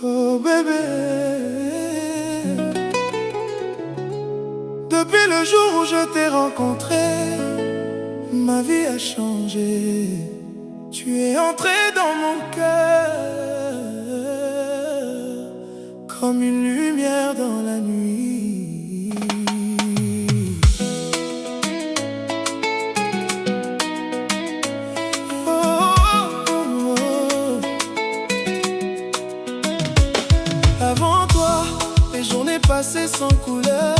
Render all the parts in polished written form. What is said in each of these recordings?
Oh bébé, depuis le jour où je t'ai rencontré, ma vie a changé. Tu es entré dans mon cœur comme une lumière dans la nuit. Oh, oh, oh, oh. Avant toi, les journées passaient sans couleur.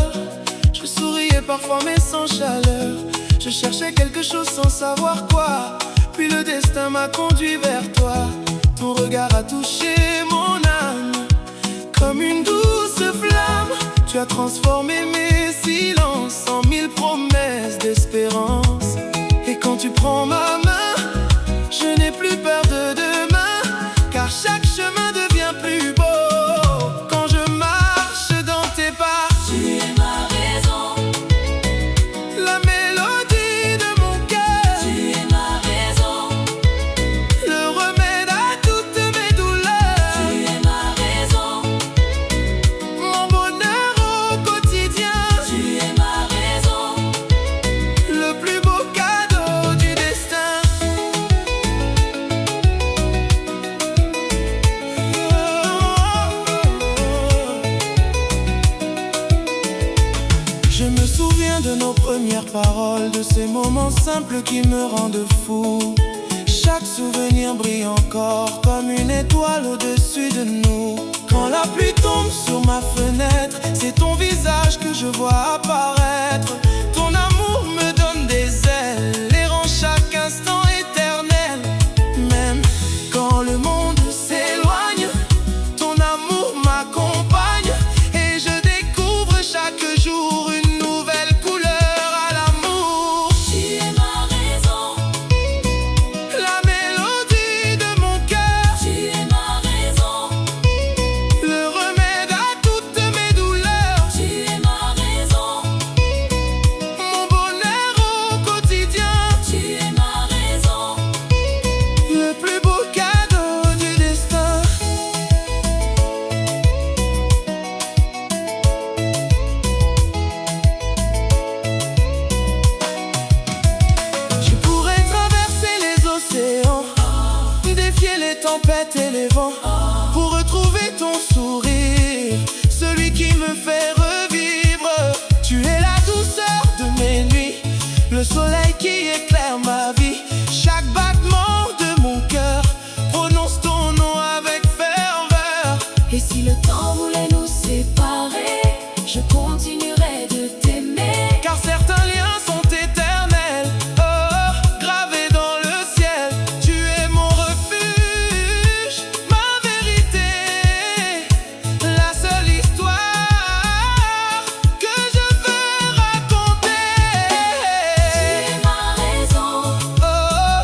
Je souriais parfois mais sans chaleur. Je cherchais quelque chose sans savoir quoi. Puis le destin m'a conduit vers toi. Ton regard a touché mon âme comme une douce flamme. Tu as transformé mes silences en mille promesses d'espérance. Et quand tu prends ma main, je n'ai plus peur de demain, car chaque chemin devient plus beau quand je marche dans tes pas. Tu es ma raison, La mélodie de mon cœur, tu es ma raison, le remède à toutes mes douleurs, tu es ma raison, mon bonheur au quotidien, tu es ma raison, le plus beau cadeau du destin. Je me souviens de nos premières paroles, de ces moments simples qui me rendent fou. Chaque souvenir brille encore comme une étoile au-dessus de nous. Quand la pluie tombe sur ma fenêtre, c'est ton visage que je vois apparaître. Ton amour me donne des ailes et rend chaque instant éternel. Même quand le monde s'éloigne, ton amour m'accompagne et je découvre chaque jour une nouvelle couleur à l'amour. tu es ma raison, La mélodie de mon cœur, tu es ma raison, le remède à toutes mes douleurs, tu es ma raison, mon bonheur au quotidien, tu es ma raison, le plus beau cadeau du destin. Je pourrais traverser les océans, défier les tempêtes et les vents, pour retrouver ton sourire, celui qui me fait revivre. Tu es la douceur de mes nuits, le soleil qui éclaire ma vie. Chaque battement de mon cœur prononce ton nom avec ferveur. et si le temps voulait nous séparer, je continuerai de t'aimer. Car certains liens sont éternels, oh, gravés dans le ciel. Tu es mon refuge, ma vérité, la seule histoire que je veux raconter. Tu es ma raison, Oh,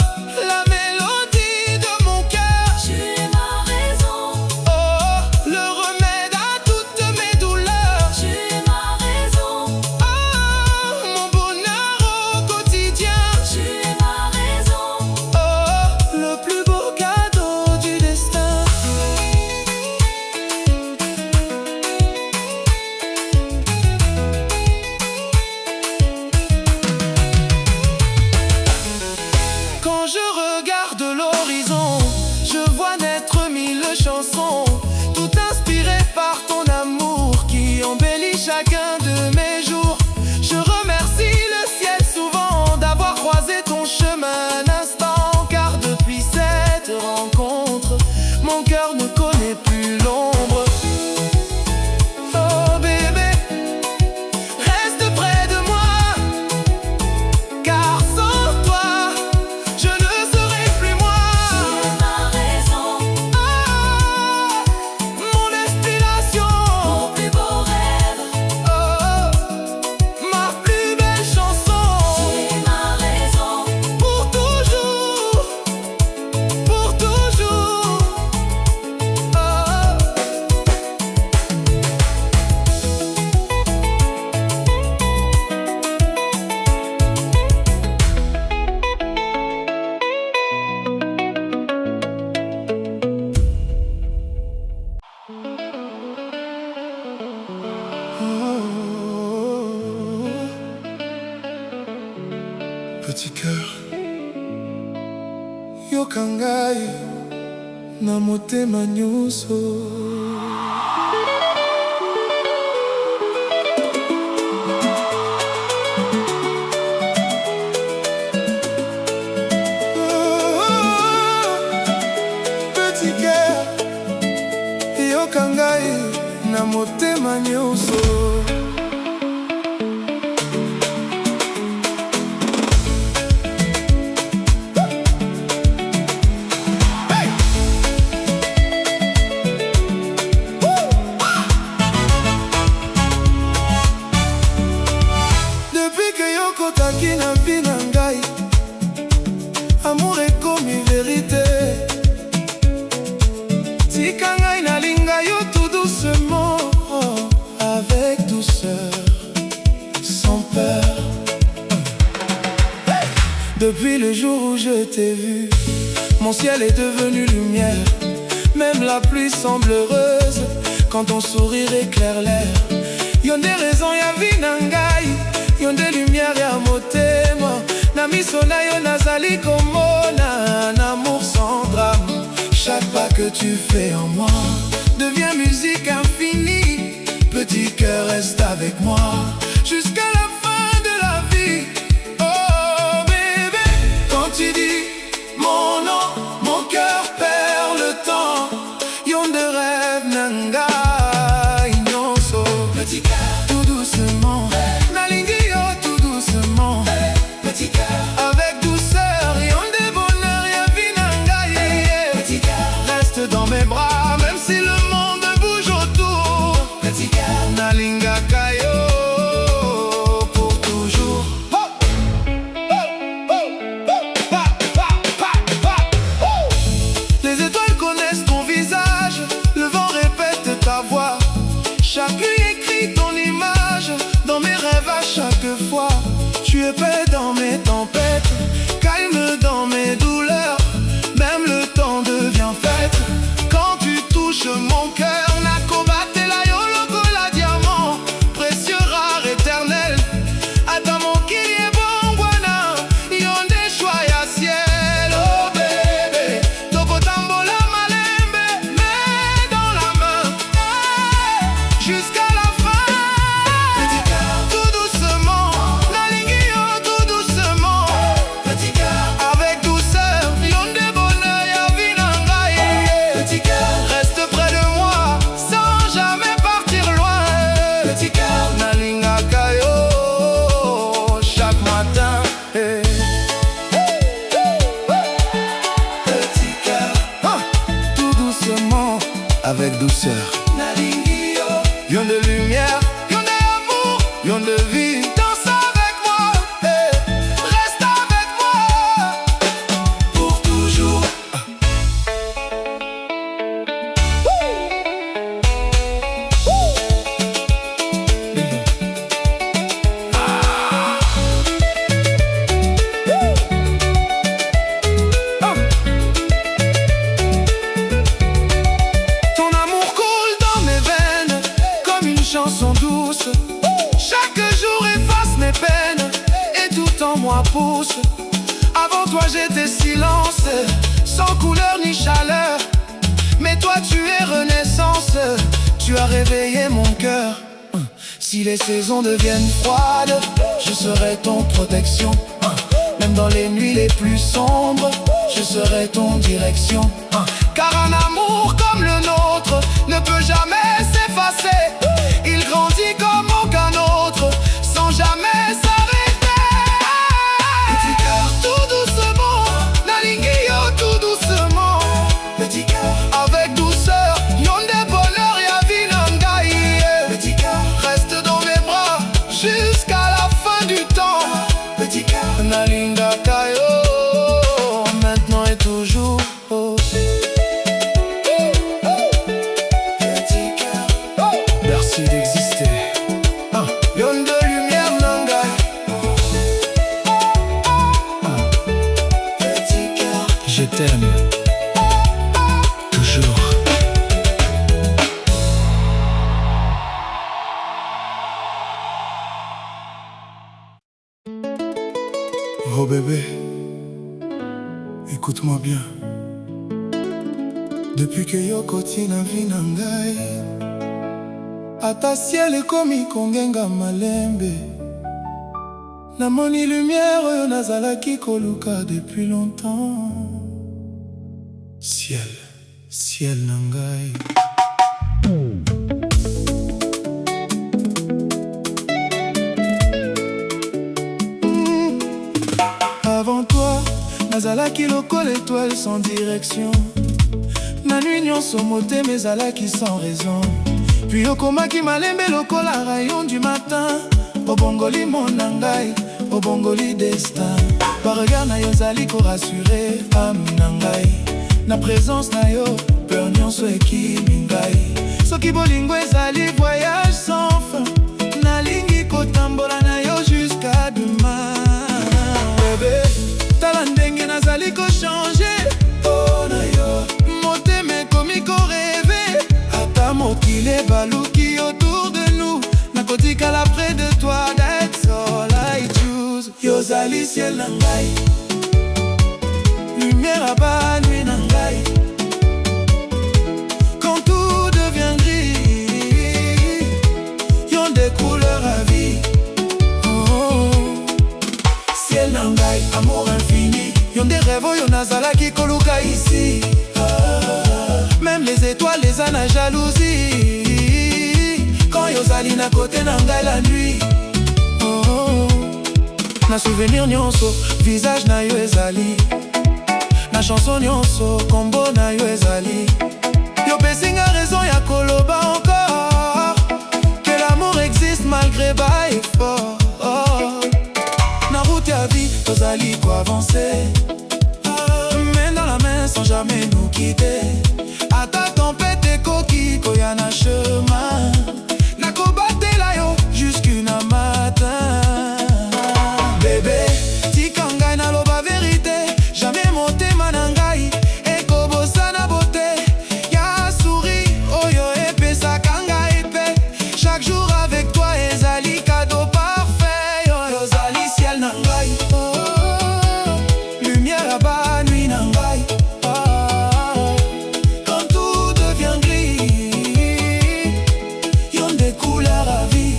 la mélodie de mon cœur, tu es ma raison, oh, le remède à toutes mes douleurs, tu es ma raison, oh, mon bonheur au quotidien. tu es ma raison, Oh, le plus beau cadeau du destin. Quand je regarde l'horizon, je vois naître mille chansons, tout inspirées par ton amour qui embellit chacun de mes jours. Je remercie le ciel souvent d'avoir croisé ton chemin un instant, car depuis cette rencontre, mon cœur ne connaît plus l'ombre. Oh bébé, reste près de moi, car sans toi, je ne serai plus moi. tu es ma raison, Ah, mon destination, mon plus beau rêve, oh, ma plus belle chanson. tu es ma raison, Pour toujours, pour toujours. Oh, petit cœur. Yoka ngai na motema nyonso. Petit cœur, yoka ngai na motema nyonso. Kotaki na vie na ngai, amour ekomi vérité. Tika ngai nalinga yo tout doucement, oh, avec douceur, sans peur. Depuis le jour où je t'ai vu, mon ciel est devenu lumière. Même la pluie semble heureuse quand ton sourire éclaire l'air. Yon des raisons ya vie na ngai, yon des lumières ya motema. Na miso na yo nazali komona un amour sans drame. Chaque pas que tu fais en moi devient musique infinie. Petit cœur, reste avec moi jusqu'à la fin de la vie. Oh bébé, quand tu dis mon nom, mon cœur perd le temps. Yon de rêve na ngai nyonso. Petit cœur, tout doucement, nalingi yo tout doucement. Petit cœur, avec douceur, yon de bonheur ya vie na ngai. Petit cœur, reste dans mes bras même si le monde bouge autour. Petit cœur, nalingaka yo pour toujours. Les étoiles connaissent ton visage, le vent répète ta voix. Chaque nuit écrit ton image dans mes rêves à chaque fois. Tu es paix dans mes tempêtes, calme dans mes douleurs. Même le temps devient fête quand tu touches mon cœur. Nakobate la yo lokola diamant, précieux rare éternel. Ata mokili ebongwana, yon des choix ya ciel. Oh bébé, tokotambola malembe, mais dans la main, jusqu'à la fin. Petit cœur, tout doucement, nalingi yo tout doucement. Petit cœur, avec douceur, yon de bonheur ya vie na ngai. Petit cœur, reste près de moi sans jamais partir loin. Petit cœur, nalingaka yo chaque matin. Petit cœur, tout doucement, avec douceur. Nalingi yo, yon de lumière, yon d'amour, yon de vie. Danse avec moi, reste avec moi pour toujours. Ton amour coule dans mes veines comme une chanson douce. Chaque jour efface mes peines et tout en moi pousse. Avant toi j'étais silence, sans couleur ni chaleur. Mais toi tu es renaissance, tu as réveillé mon cœur. Si les saisons deviennent froides, je serai ton protection. Même dans les nuits les plus sombres, je serai ton direction. Car un amour comme le nôtre ne peut jamais s'effacer. Il grandit comme aucun autre, sans jamais s'arrêter. Petit cœur, tout doucement, nalingi yo tout doucement. Petit cœur, avec douceur, yon de bonheur ya vie na ngai. Petit cœur, reste dans mes bras jusqu'à la fin du temps. Petit cœur, nalingaka yo maintenant et toujours. Écoute-moi bien. Depuis que yo koti na vie na ngai, ata ciel ekomi kongenga malembe, namoni lumière oyo nazalaki koluka depuis longtemps. Ciel, ciel na ngai. Avant toi, nazalaki lokola étoile sans direction. Na nuit nyonso motema ezalaki sans raison. Puis okomaki malembe lokola rayon du matin. Obongoli mon ngai, obongoli destin. Par regard na yo ozali korassurer âme na ngai. Na présence na yo, peur nyonso ekimi ngai. Soki bolingo ezali voyage sans fin, nalingi kotambola na yo jusqu'à demain. Bébé, tala ndenge nazali kochanger oh na yo. Motema ekomi korêve, ata mokili baluki autour de nous. Nakotikala près de toi, that's all I choose. Yo ozali ciel na ngai, lumière à bas nuit na ngai. Quand tout devient gris, yon des couleurs à vie. Ciel na ngai, amour infini. Yon des rêves, yon nazalaki koluka ici. Même les étoiles les a na jalousie. Quand yo zali na côté na ngai la nuit. Na souvenir nyonso, visage na yo ezali. Na chanson nyonso, combo na yo ezali. Yo pesinga raison ya koloba encore que l'amour existe malgré bas effort. Na route ya vie, tozali ko avancer, main dans la main sans jamais nous quitter. Ata tempête ekoki koya na chemin, nakobatela yo jusqu'una matin. Bébé, tika ngai naloba vérité, jamais motema na ngai ekobosa na beauté. Ya souri oyo epesaka ngai pe, chaque jour avec toi ezali cadeau parfait. Yo ozali ciel na ngai, lumière à bas nuit na ngai. Quand tout devient gris, yon des couleurs à vie.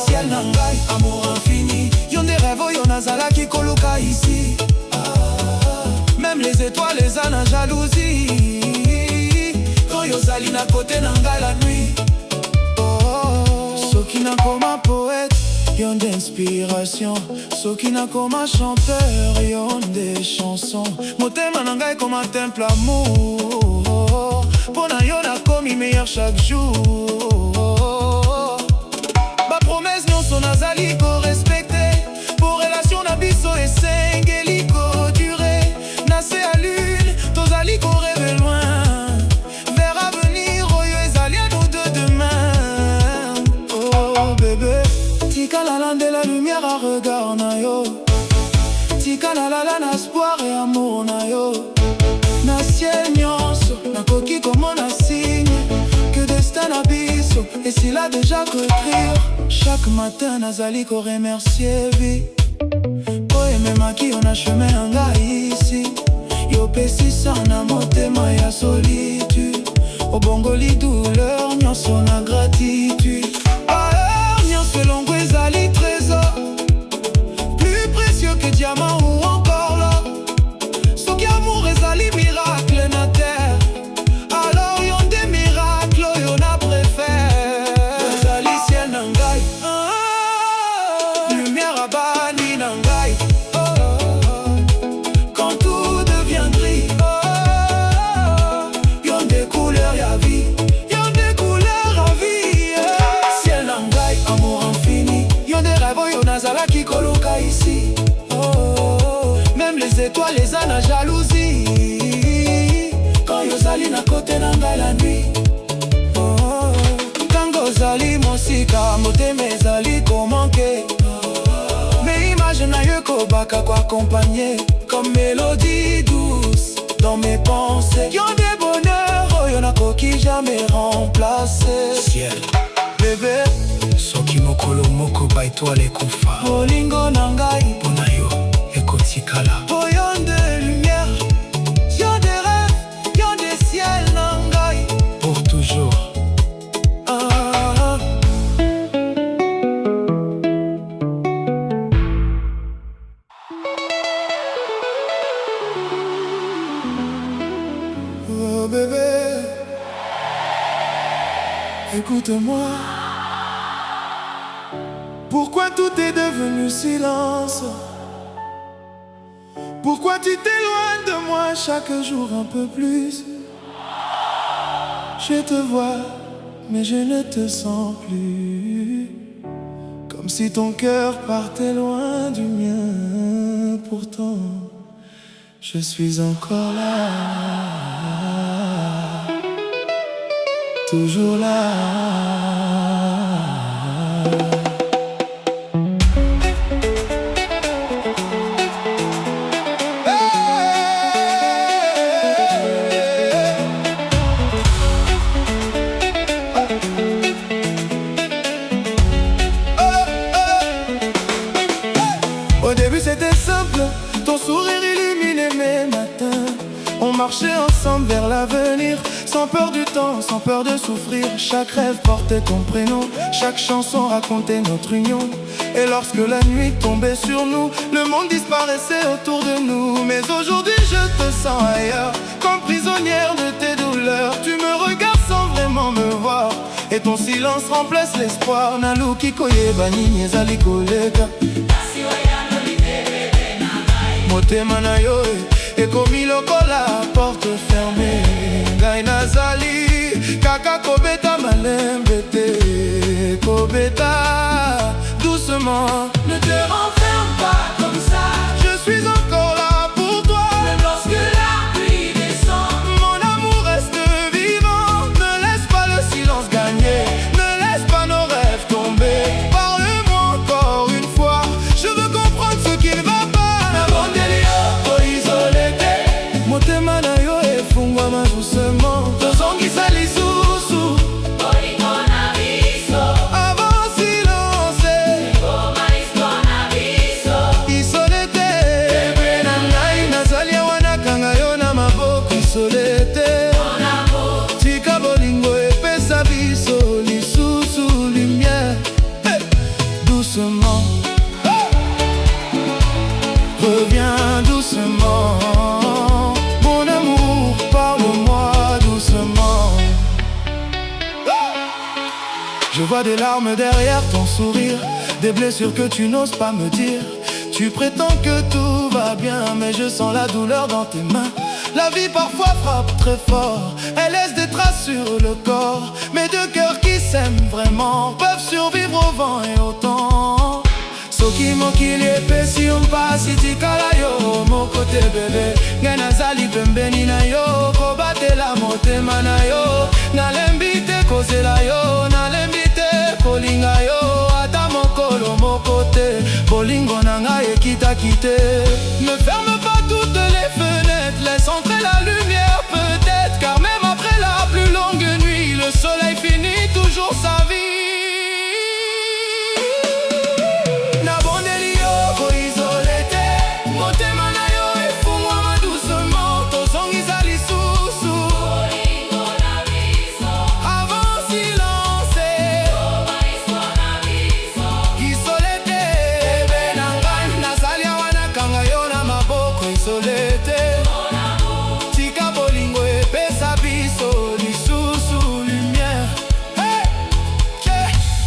Ciel na ngai, amour infini. Yon des rêves, yon nazalaki koluka ici. Même les étoiles les a na jalousie. Quand yo zali na côté na ngai la nuit. Soki na koma poète, yon d'inspiration. Soki na koma chanteur, yon des chansons. Motema na ngai comme un temple amour. Pona yo nakomi meilleur chaque jour. Ba promesse nyonso nazali ko respecter. Pour relation na biso esengeli ko durer. Na se à lune, tozali ko rêver loin. Vers avenir, oyo ezali à nous deux demain. Oh bébé, tika la lande la lumière à regard na yo. Tika la na espoir et amour na yo. Na ciel nyonso, nakoki komona signe que destin na biso et s'il a déjà qu'écrire. Chaque matin nazali ko remercier vie. Oh ememaki yo na chemin na ngai ici. Yo pesisa na motema ya solitude. Obongoli douleur nyonso na gratitude. Nyonso elongo ezali trésor, plus précieux que diamant ou encore l'or. Soki amour ezali miracle na terre, alors yon des miracles oyo na préfère. Ezali ciel na ngai, lumière à bas nuit na ngai. Quand tout devient gris, yon des couleurs ya vie. Yon des couleurs à vie. Ciel na ngai, amour infini. Yon des rêves oyo nazalaki koluka ici. Même les étoiles les a na jalousie. Quand yo zali na côté na ngai la nuit. Tango zali mosika, motema ezali komanke. Mais image na yo kobaka ko accompagner comme mélodie douce dans mes pensées. Yon des bonheurs oyo nakoki jamais remplacer. Ciel, bébé, soki mokolo moko ba étoile ekufa, bolingo na ngai pona yo ekoti Tikala. Oh, y'en des lumières, y'en des rêves, y'en des ciels, nangai. Pour toujours. Oh bébé, écoute-moi. Pourquoi tout est devenu silence? Pourquoi tu t'éloignes de moi chaque jour un peu plus? Je te vois, mais je ne te sens plus. Comme si ton cœur partait loin du mien. Pourtant, je suis encore là. Toujours là. Au début c'était simple, ton sourire illuminait mes matins. On marchait ensemble vers l'avenir, sans peur du temps, sans peur de souffrir. Chaque rêve portait ton prénom, chaque chanson racontait notre union. Et lorsque la nuit tombait sur nous, le monde disparaissait autour de nous. Mais aujourd'hui je te sens ailleurs, comme prisonnière de tes douleurs. Tu me regardes sans vraiment me voir, et ton silence remplace l'espoir. Naluki koyeba nini ezali koleka motema na yo ekomi lokola porte fermée. Ngai nazali kaka kobeta malembe te, kobeta doucement. Ne te renferme pas comme ça. Je suis encore là pour toi, même lorsque la pluie descend. mon amour reste vivant. Ne laisse pas le silence gagner, ne laisse pas nos rêves tomber. Parle-moi encore une fois, je veux comprendre ce qui ne va pas. Motema na yo efungwama doucement, tozongisa lisusu Bolingo na biso, avant silence, ekoma histoire na biso. isole te. Bebe na ngai nazali awa nakanga yo na maboko, isole te. Mon amour, Tika bolingo epesa biso lisusu lumière. Hey! Doucement, reviens doucement. Mon amour, parle-moi doucement. Je vois des larmes derrière ton sourire, des blessures que tu n'oses pas me dire. Tu prétends que tout va bien, mais je sens la douleur dans tes mains. La vie parfois frappe très fort, elle laisse des traces sur le corps. Mais deux cœurs qui s'aiment vraiment peuvent survivre au vent et au temps. Soki mokili epesi mpasi tikala yo mokote bebe. Ngai nazali pembeni na yo, kobatela motema na yo. Nalembi te kozela yo, nalembi te kolinga yo. Ata mokolo moko te, bolingo na ngai ekitaki te. Ne ferme pas toutes les fenêtres, laisse entrer la lumière peut-être. Car même après la plus longue nuit, le soleil finit toujours sa vie.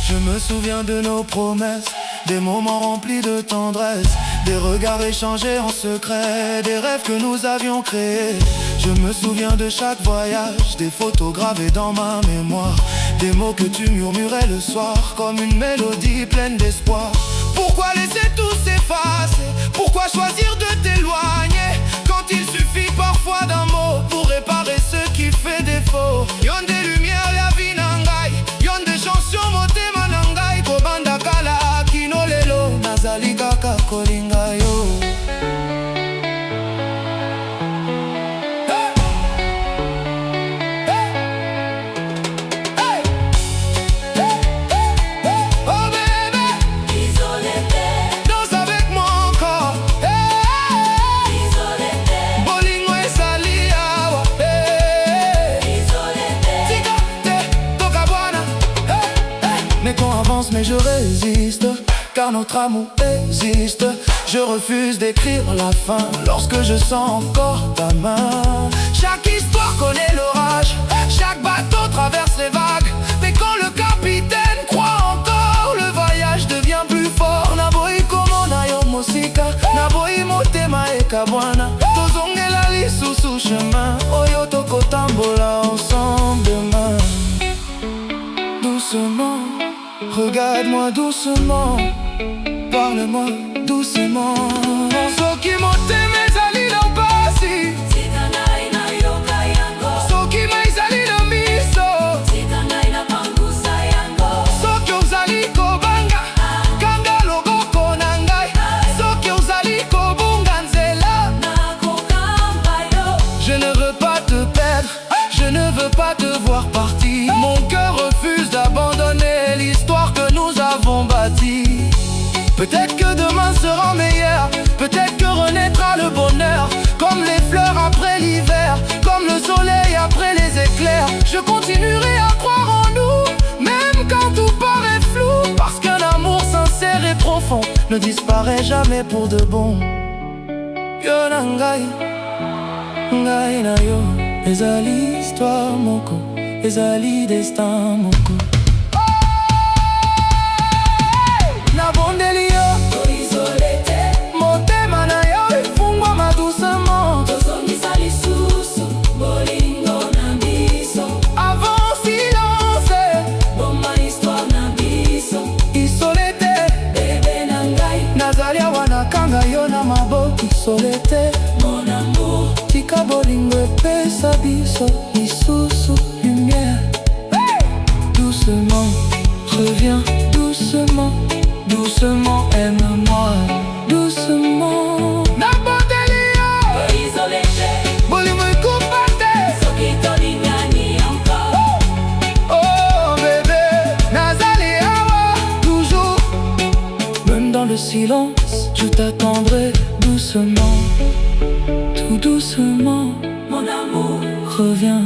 Je me souviens de nos promesses, des moments remplis de tendresse, des regards échangés en secret, des rêves que nous avions créés. Je me souviens de chaque voyage, des photos gravées dans ma mémoire, des mots que tu murmurais le soir, comme une mélodie pleine d'espoir. Pourquoi laisser tout s'effacer? Pourquoi choisir de t'éloigner quand il suffit parfois d'un mot pour réparer ce qui fait défaut? Yon des lumières, la vie nangai, yon des chansons, motema nangai. Kobanda kala kino lelo, nazali kaka kolinga yo. mais je résiste, car notre amour existe. Je refuse d'écrire la fin lorsque je sens encore ta main. Chaque histoire connaît l'orage, chaque bateau traverse les vagues. Mais quand le capitaine croit encore, le voyage devient plus fort. Naboi komo na yo musika, naboi motema ekabwana. Tozongela lisusu chemin, oyo tokotambola ensemble demain. Doucement, regarde-moi doucement, parle-moi doucement. Soki motema ezali na pasi, tika ngai nayoka yango. soki mai ezali na miso, Tika ngai napangusa yango. soki ozali kobanga, kanga loboko na ngai. Soki ozali kobunga nzela, Nakokamba yo. je ne veux pas te perdre, je ne veux pas te voir partir. Mon cœur refuse d'abandonner l'histoire que nous avons bâtie. Peut-être que demain sera meilleur, peut-être que renaîtra le bonheur. Comme les fleurs après l'hiver, comme le soleil après les éclairs. Je continuerai à croire en nous, même quand tout paraît flou. Parce qu'un amour sincère et profond ne disparaît jamais pour de bon. Yo na ngai, ngai na yo, ezali histoire moko, ezali destin moko. Nabondeli yo, Toizole te. motema na yo efungwama doucement. Tozongisa lisusu bolingo na biso. Avant silence, Boma histoire na biso. isole te. Bebe na ngai, Nazali awa nakanga yo na maboko, isole te. mon amour. Tika bolingo epesa biso lisusu lumière. Doucement, reviens doucement, doucement aime-moi, doucement. Nabondeli yo, Toizole te. bolingo ekufa te. Soki tolingani encore. Oh bébé, nazali awa toujours. Même dans le silence, je t'attendrai doucement, tout doucement. Mon amour. Reviens.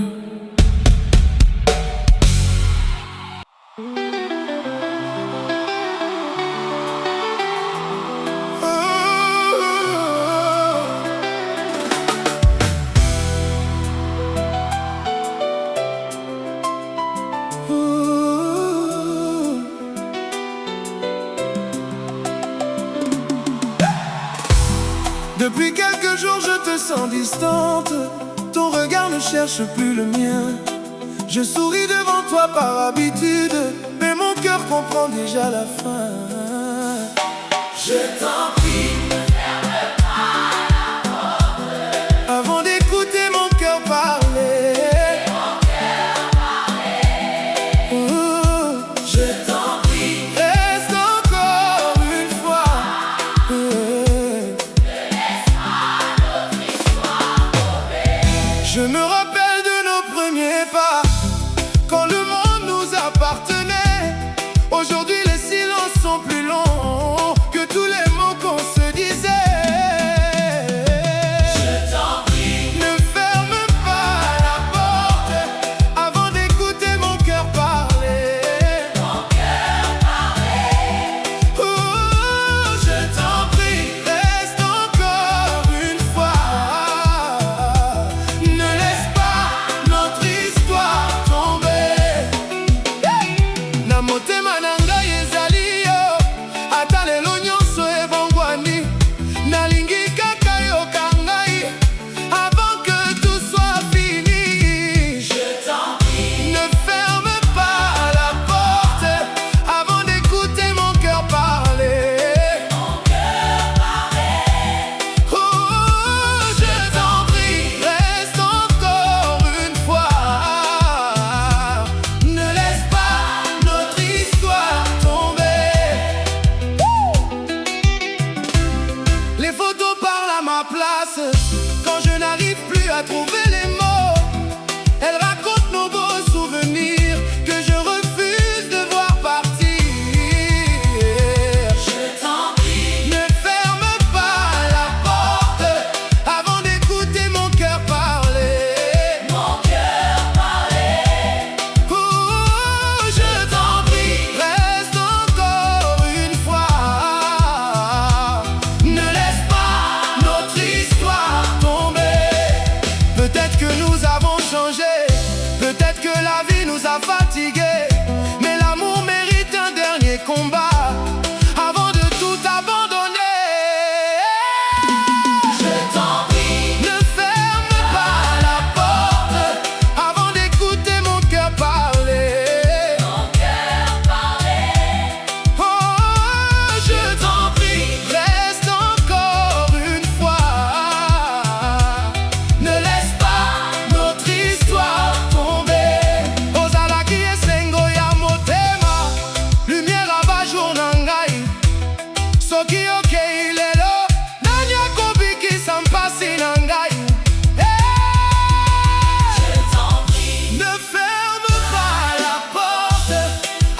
Depuis quelques jours je te sens distante. Ton regard ne cherche plus le mien. Je souris devant toi par habitude, mais mon cœur comprend déjà la fin. Je t'en prie, ne ferme pas la porte. Avant d'écouter mon cœur parler. Je t'en prie, reste encore une fois. Je me rappelle de nos premiers pas, quand le monde nous appartenait. Aujourd'hui les silences sont plus longs que tous les mots qu'on se disait. Je t'en prie, ne ferme pas la porte. Avant d'écouter mon cœur parler. Oh, je t'en prie, reste encore une fois. Ne laisse pas notre histoire tomber. à fatiguer. Mais l'amour mérite un dernier combat avant de tout abandonner. Je t'en prie, Ne ferme pas la porte avant d'écouter mon cœur parler. mon cœur parler. Oh, je t'en prie, reste encore une fois. Ne laisse pas notre histoire tomber. Ozala ki esengo ya motema, lumière abajour na ngai. Soki okei lelo, nani akobikisa mpasi na ngai. Je t'en prie, Ne ferme pas la porte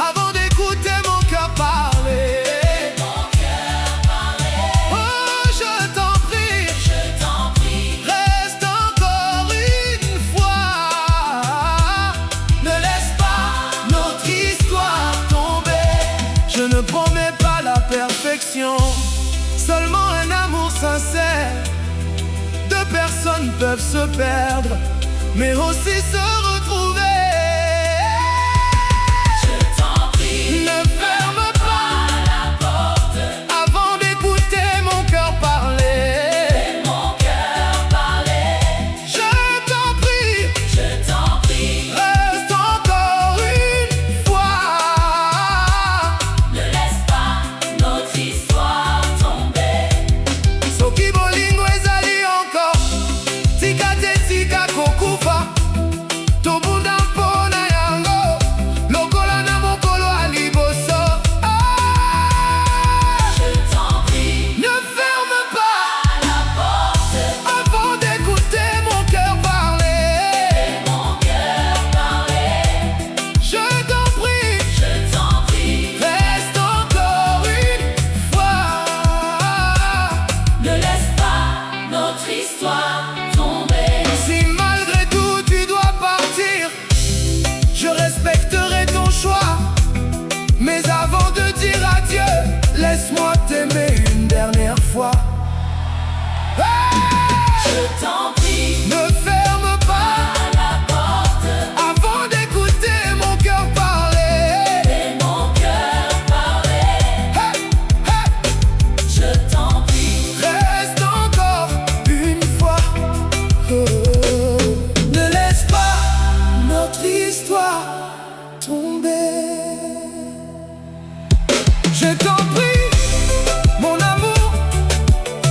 avant d'écouter mon cœur parler. mon cœur parler. Oh, je t'en prie, Je t'en prie, reste encore une fois. Ne laisse pas notre histoire tomber. Je ne promets pas la perfection, seulement un amour sincère. Deux personnes peuvent se perdre, mais aussi se retrouver. je t'en prie, Ne ferme pas la porte, avant d'écouter mon cœur parler. mon cœur parler. Je t'en prie, Je t'en prie, reste encore une fois. ne laisse pas notre histoire tomber. Soki bolingo ezali encore, tika te tika kokufa. Tobunda mpona yango, lokola na mokolo ya liboso. Je t'en prie, Ne ferme pas la porte, avant d'écouter mon cœur parler. mon cœur parler. Je t'en prie, Je t'en prie, reste encore une fois. ne laisse pas notre histoire tomber. Si malgré tout tu dois partir, je respecterai ton choix. Mais avant de dire adieu, laisse-moi t'aimer une dernière fois. Je t'en prie, Ne ferme pas la porte, avant d'écouter mon cœur parler. mon cœur parler. Hey, hey, Je t'en prie, reste encore une fois. Oh, ne laisse pas notre histoire tomber. Je t'en prie, mon amour,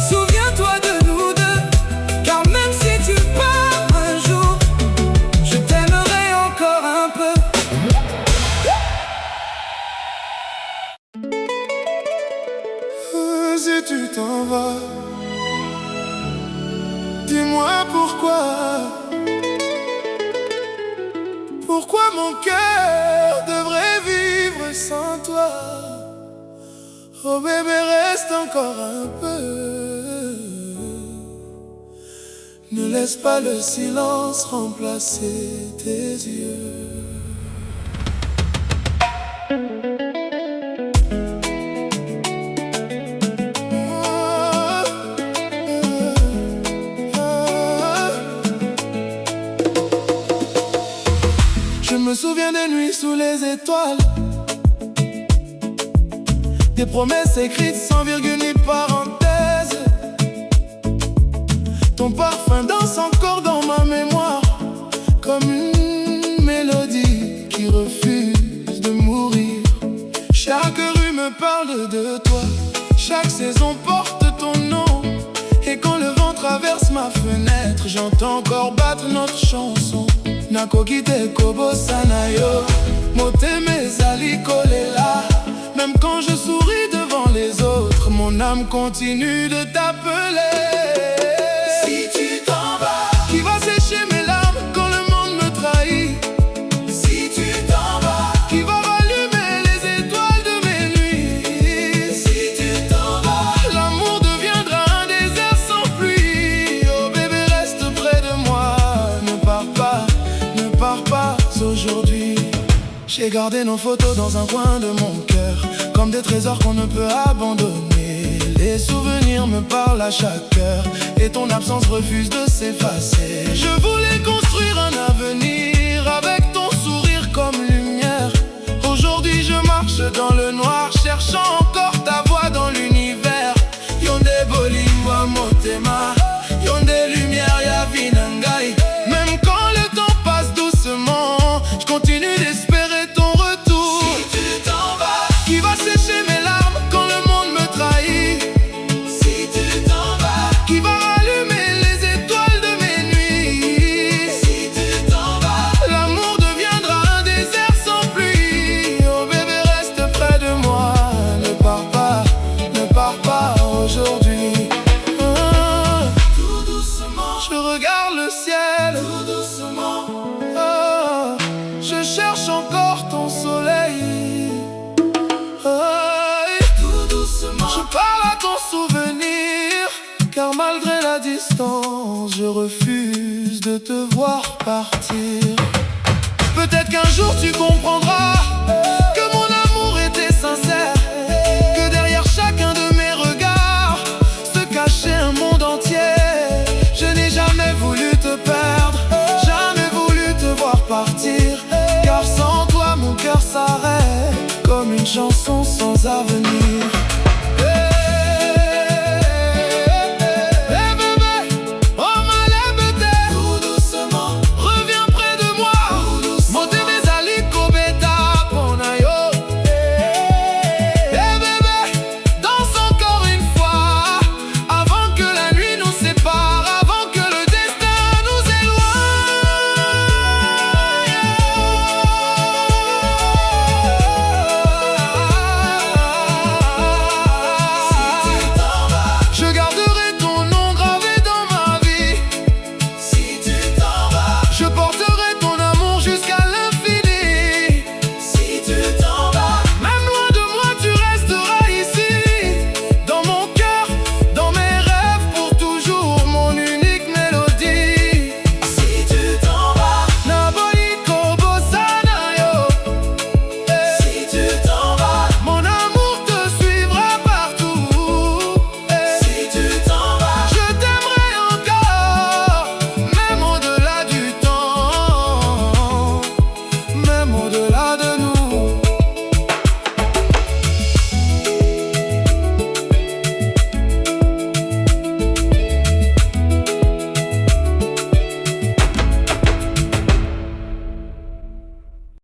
souviens-toi de nous deux. Car même si tu pars un jour, je t'aimerai encore un peu. Si tu t'en vas, dis-moi pourquoi. Pourquoi mon cœur devrait vivre sans toi? Oh bébé, reste encore un peu. Ne laisse pas le silence remplacer tes yeux. Je me souviens des nuits sous les étoiles, des promesses écrites sans virgule ni parenthèse. Ton parfum danse encore dans ma mémoire, comme une mélodie qui refuse de mourir. Chaque rue me parle de toi, chaque saison porte ton nom. Et quand le vent traverse ma fenêtre, j'entends encore battre notre chanson. Nakoki te kobosana yo, motema ezali kolela. Même quand je souris devant les autres, mon âme continue de t'appeler. Si tu t'en vas, qui va sécher mes larmes quand le monde me trahit? Si tu t'en vas, qui va rallumer les étoiles de mes nuits? Si tu t'en vas, l'amour deviendra un désert sans pluie. Oh bébé, reste près de moi, ne pars pas aujourd'hui. J'ai gardé nos photos dans un coin de mon cœur, comme des trésors qu'on ne peut abandonner. Les souvenirs me parlent à chaque heure, et ton absence refuse de s'effacer. Je voulais construire un avenir avec ton sourire comme distance, je refuse de te voir partir. Peut-être qu'un jour tu comprendras que mon amour était sincère, que derrière chacun de mes regards se cachait un monde entier. Je n'ai jamais voulu te perdre, jamais voulu te voir partir.